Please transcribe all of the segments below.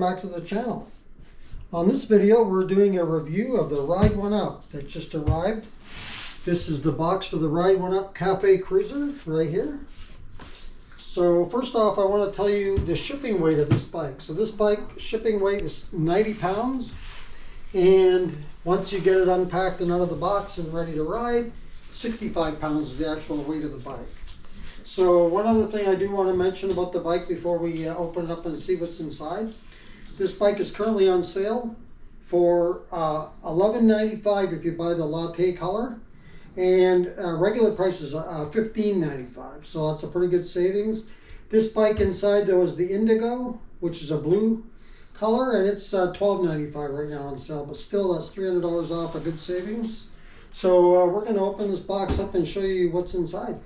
back to the channel. On this video we're doing a review of the RIDE1UP that just arrived. This is the box for the RIDE1UP Cafe Cruiser right here. So first off, I want to tell you the shipping weight of this bike. So this bike shipping weight is 90 pounds, and once you get it unpacked and out of the box and ready to ride, 65 pounds is the actual weight of the bike. So one other thing I do want to mention about the bike before we open it up and see what's inside. This bike is currently on sale for $11.95 if you buy the latte color, and regular price is $15.95, so that's a pretty good savings. This bike inside though is the indigo, which is a blue color, and it's $12.95 right now on sale, but still that's $300 off, a good savings. So we're going to open this box up and show you what's inside.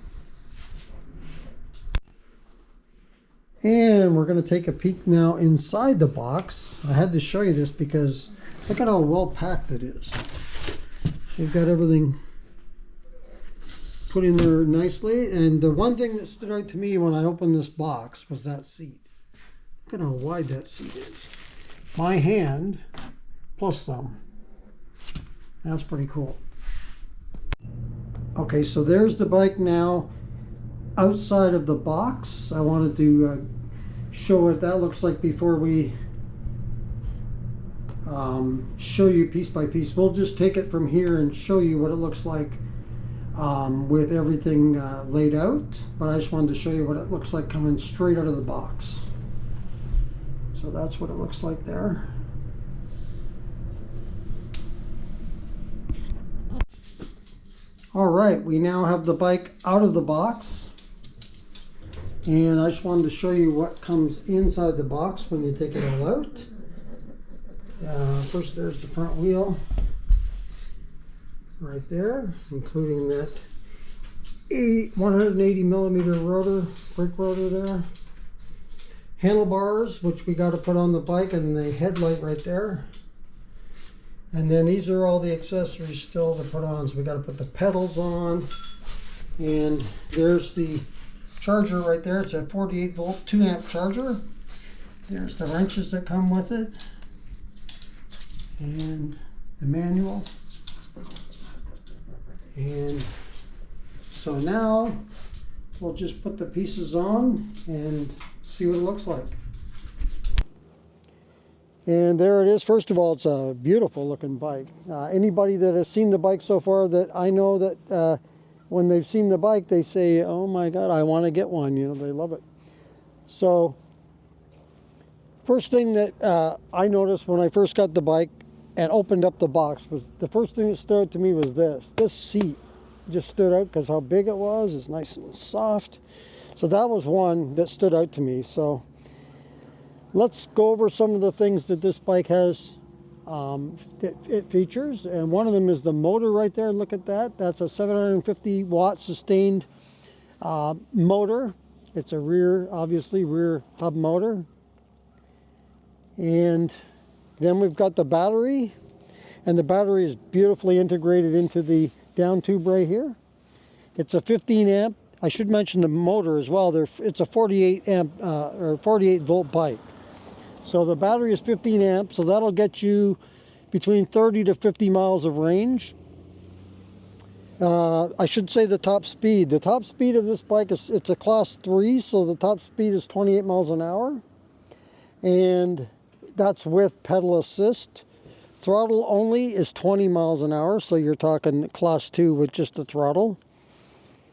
And we're going to take a peek now inside the box. I had to show you this because look at how well packed it is. They've got everything put in there nicely. And the one thing that stood out to me when I opened this box was that seat. Look at how wide that seat is. My hand plus some. That's pretty cool. Okay, so there's the bike now outside of the box. I wanted to show what that looks like before we show you piece by piece. We'll just take it from here and show you what it looks like with everything laid out, but I just wanted to show you what it looks like coming straight out of the box. So that's what it looks like there. All right, we now have the bike out of the box, and I just wanted to show you what comes inside the box when you take it all out. First, there's the front wheel right there, including that 180 millimeter rotor, brake rotor there. Handlebars, which we got to put on the bike, and the headlight right there. And then these are all the accessories still to put on. So we got to put the pedals on, and there's the charger right there. It's a 48 volt 2 amp charger. There's the wrenches that come with it, and the manual. And so now we'll just put the pieces on and see what it looks like. And there it is. First of all, it's a beautiful looking bike. Anybody that has seen the bike so far, that I know that when they've seen the bike, they say, oh my God, I want to get one. You know, they love it. So first thing that I noticed when I first got the bike and opened up the box was, the first thing that stood out to me was this seat just stood out because how big it was. It's nice and soft. So that was one that stood out to me. So let's go over some of the things that this bike has it features, and one of them is the motor right there. Look at that. That's a 750 watt sustained motor. It's a obviously rear hub motor. And then we've got the battery, and the battery is beautifully integrated into the down tube right here. It's a 15 amp. I should mention the motor as well. It's a 48 amp or 48 volt bike. So the battery is 15 amps, so that'll get you between 30 to 50 miles of range. I should say the top speed. The top speed of this bike it's a class 3, so the top speed is 28 miles an hour. And that's with pedal assist. Throttle only is 20 miles an hour, so you're talking class 2 with just the throttle.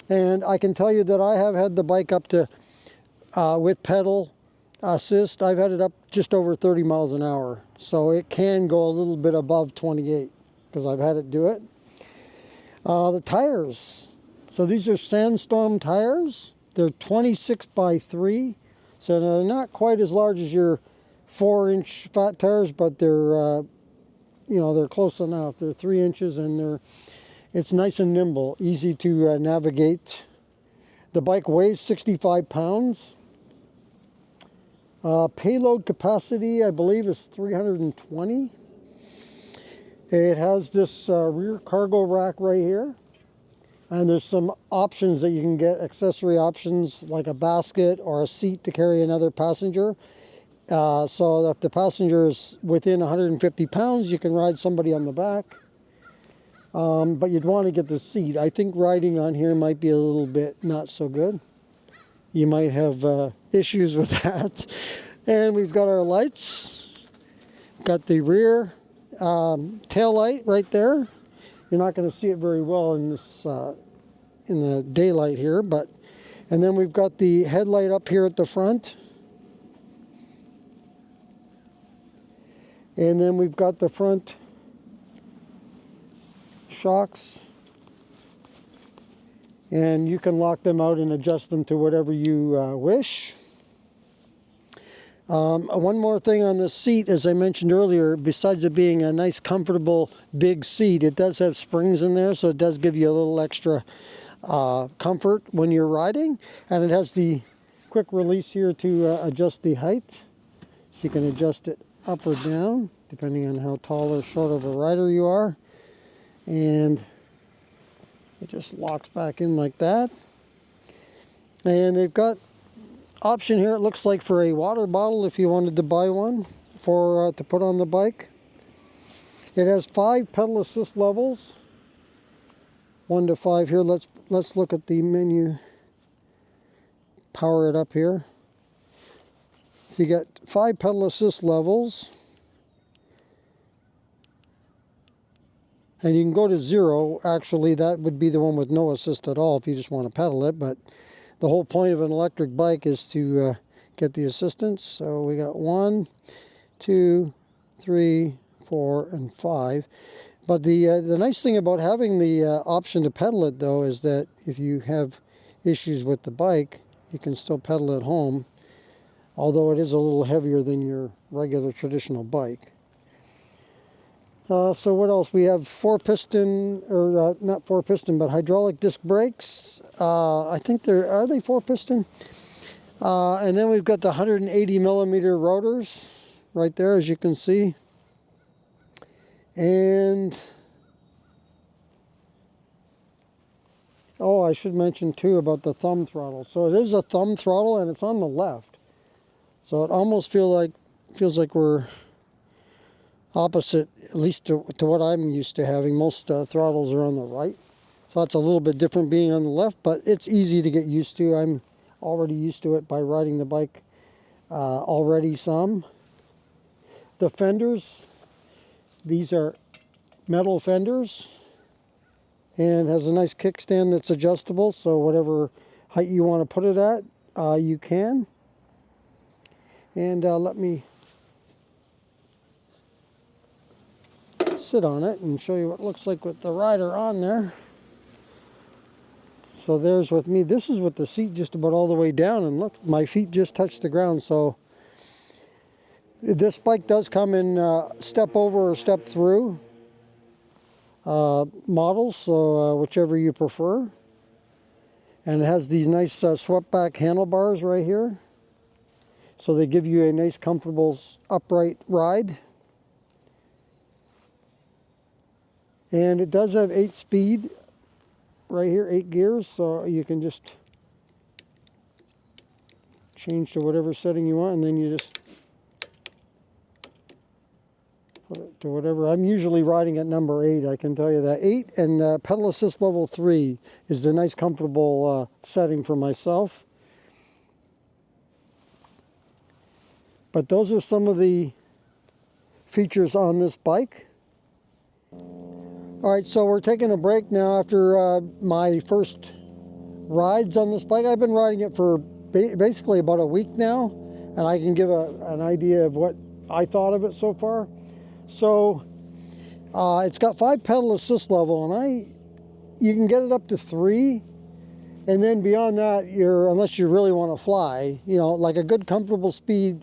And I can tell you that I have had the bike up to, with pedal assist, I've had it up just over 30 miles an hour. So it can go a little bit above 28 because I've had it do it. The tires. So these are Sandstorm tires. They're 26 by 3. So they're not quite as large as your 4-inch fat tires, but they're, they're close enough. They're 3 inches, and it's nice and nimble, easy to navigate. The bike weighs 65 pounds. Payload capacity, I believe, is 320. It has this rear cargo rack right here. And there's some options that you can get, accessory options like a basket or a seat to carry another passenger. So if the passenger is within 150 pounds, you can ride somebody on the back. But you'd want to get the seat. I think riding on here might be a little bit not so good. You might have issues with that. And we've got our lights. Got the rear tail light right there. You're not going to see it very well in this in the daylight here, and then we've got the headlight up here at the front. And then we've got the front shocks. And you can lock them out and adjust them to whatever you wish. One more thing on this seat, as I mentioned earlier, besides it being a nice, comfortable, big seat, it does have springs in there, so it does give you a little extra comfort when you're riding. And it has the quick release here to adjust the height. So you can adjust it up or down, depending on how tall or short of a rider you are. And it just locks back in like that. And they've got option here, it looks like, for a water bottle if you wanted to buy one for to put on the bike. It has 5 pedal assist levels, 1 to 5 here. Let's look at the menu. Power it up here. So you got 5 pedal assist levels, and you can go to 0. Actually, that would be the one with no assist at all if you just want to pedal it, but the whole point of an electric bike is to get the assistance. So we got 1, 2, 3, 4, and 5. But the nice thing about having the option to pedal it, though, is that if you have issues with the bike, you can still pedal it home, although it is a little heavier than your regular traditional bike. So what else? We have 4-piston, or not 4-piston, but hydraulic disc brakes. I think are they 4-piston? And then we've got the 180 millimeter rotors right there, as you can see. And oh, I should mention too about the thumb throttle. So it is a thumb throttle, and it's on the left. So it almost feels like we're opposite, at least to what I'm used to having. Most throttles are on the right, so that's a little bit different being on the left, but it's easy to get used to. I'm already used to it by riding the bike already some. The fenders, these are metal fenders, and has a nice kickstand that's adjustable, so whatever height you want to put it at, you can. And let me sit on it and show you what it looks like with the rider on there. So there's with me. This is with the seat just about all the way down, and look, my feet just touch the ground. So this bike does come in step over or step through models, so whichever you prefer. And it has these nice swept back handlebars right here, so they give you a nice comfortable upright ride. And it does have 8-speed right here, 8 gears, so you can just change to whatever setting you want, and then you just put it to whatever. I'm usually riding at number 8, I can tell you that. 8 and pedal assist level 3 is the nice comfortable setting for myself. But those are some of the features on this bike. All right, so we're taking a break now after my first rides on this bike. I've been riding it for basically about a week now, and I can give an idea of what I thought of it so far. So it's got 5 pedal assist level, and you can get it up to 3, and then beyond that, unless you really want to fly, like a good comfortable speed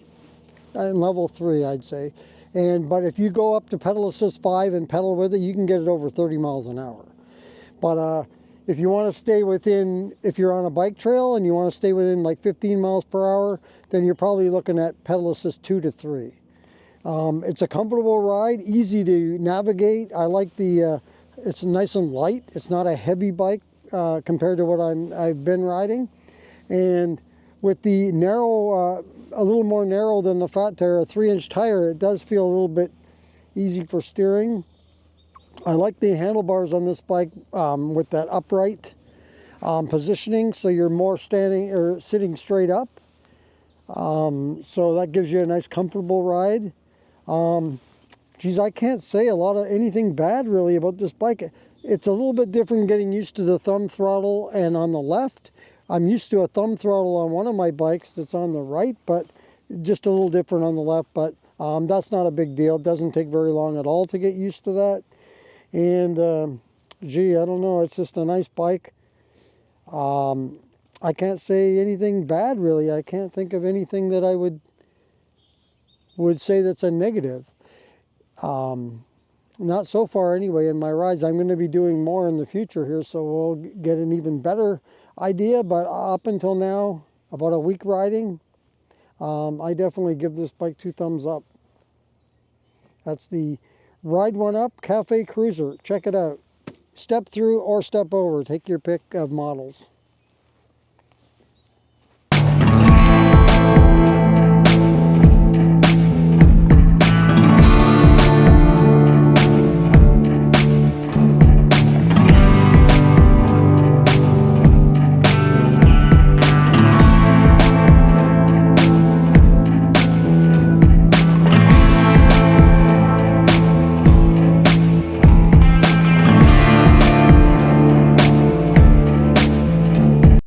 in level 3, I'd say. But if you go up to pedal assist 5 and pedal with it, you can get it over 30 miles an hour. But if you want to stay within, if you're on a bike trail and you want to stay within like 15 miles per hour, then you're probably looking at pedal assist 2 to 3. It's a comfortable ride, easy to navigate. I like it's nice and light. It's not a heavy bike compared to what I've been riding. And with the narrow, a little more narrow than the fat tire, a 3-inch tire, it does feel a little bit easy for steering. I like the handlebars on this bike with that upright positioning, so you're more standing or sitting straight up. So that gives you a nice comfortable ride. Geez, I can't say anything bad really about this bike. It's a little bit different getting used to the thumb throttle and on the left. I'm used to a thumb throttle on one of my bikes that's on the right, but just a little different on the left. But that's not a big deal. It doesn't take very long at all to get used to that. And gee, I don't know. It's just a nice bike. I can't say anything bad really. I can't think of anything that I would say that's a negative. Not so far anyway in my rides. I'm going to be doing more in the future here, so we'll get an even better idea. But up until now, about a week riding, I definitely give this bike 2 thumbs up. That's the RIDE1UP Cafe Cruiser. Check it out. Step through or step over. Take your pick of models.